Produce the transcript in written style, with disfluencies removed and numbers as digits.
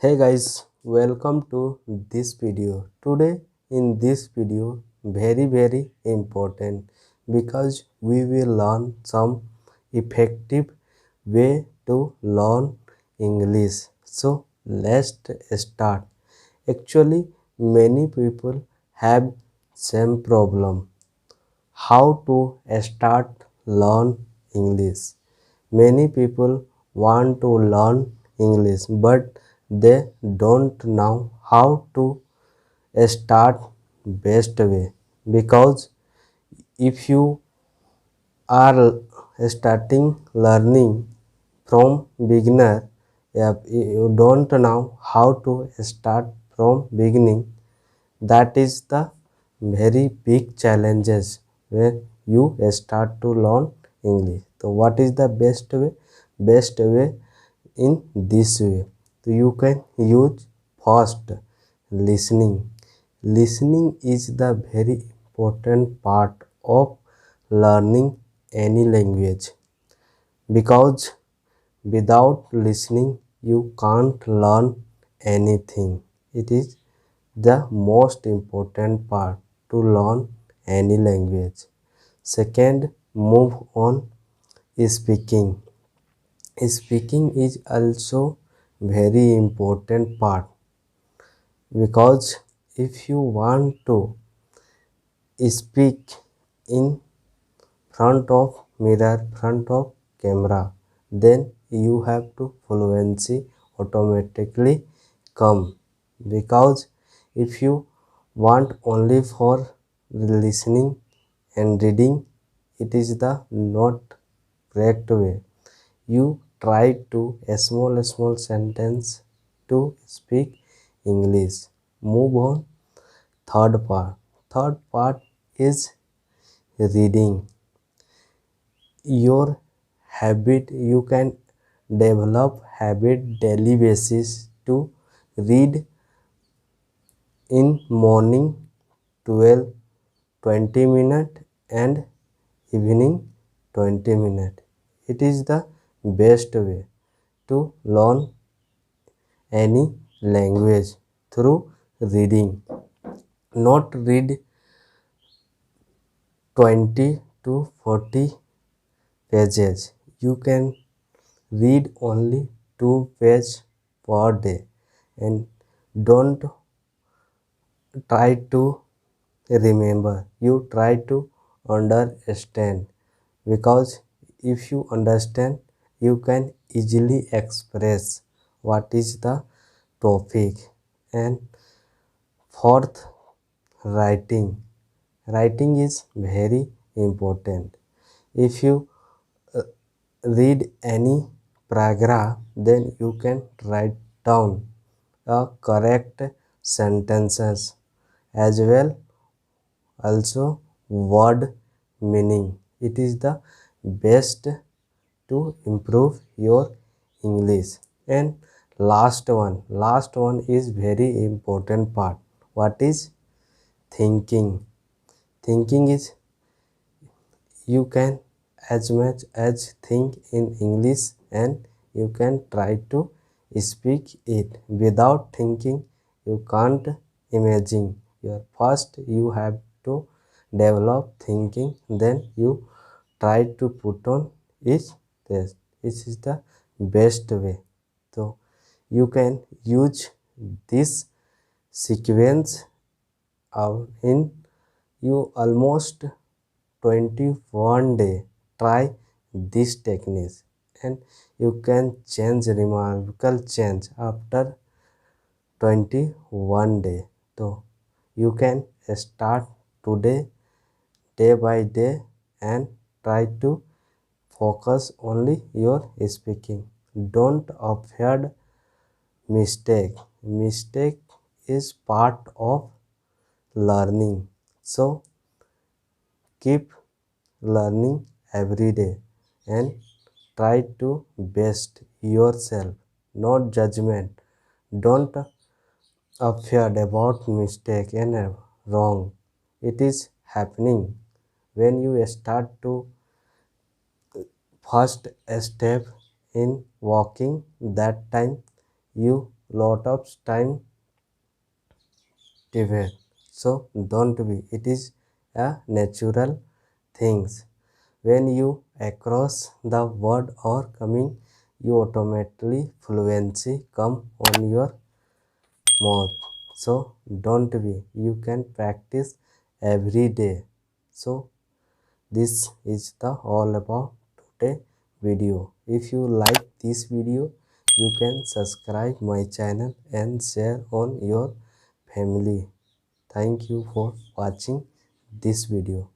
Hey guys, welcome to this video. Today in this video very important because we will learn some effective way to learn English. So let's start. Actually many people have same problem. How to start learn English. Many people want to learn English but they don't know how to start best way, because if you are starting learning from beginner, if you don't know how to start from beginning, that is the very big challenges when you start to learn English. So what is the best way? Best way in this way. So you can use first listening. Listening is the very important part of learning any language, because without listening you can't learn anything. It is the most important part to learn any language. Second, move on speaking. Speaking is also very important part, because if you want to speak in front of mirror, front of camera, then you have to fluency automatically come. Because if you want only for listening and reading, it is the not correct way. You try to a small sentence to speak English. Move on. Third part is reading. Your habit, you can develop habit daily basis to read in morning 12-20 minutes and evening 20 minutes. It is the best way to learn any language through reading. Not read 20 to 40 pages. You can read only 2 pages per day, and don't try to remember. You try to understand, because if you understand, you can easily express what is the topic. And fourth, writing. Writing is very important. If you read any paragraph, then you can write down a correct sentences, as well also word meaning. It is the best to improve your English. And last one is very important part. What is thinking? Thinking is, you can as much as think in English, and you can try to speak it. Without thinking you can't imagine. First you have to develop thinking, then you try to put on it test. This is the best way. So you can use this sequence in you almost 21 day. Try this technique, and you can change remarkable change after 21 day. So you can start today, day by day, and try to focus only your speaking. Don't avoid mistake is part of learning. So keep learning every day and try to best yourself, not judgment. Don't afraid about mistake and wrong. It is happening when you start to first step in walking. That time you lot of time debate. So don't be. It is a natural things. When you across the word or coming, you automatically fluency come on your mouth. So don't be. You can practice every day. So this is the all about today video. If you like this video, you can subscribe my channel and share on your family. Thank you for watching this video.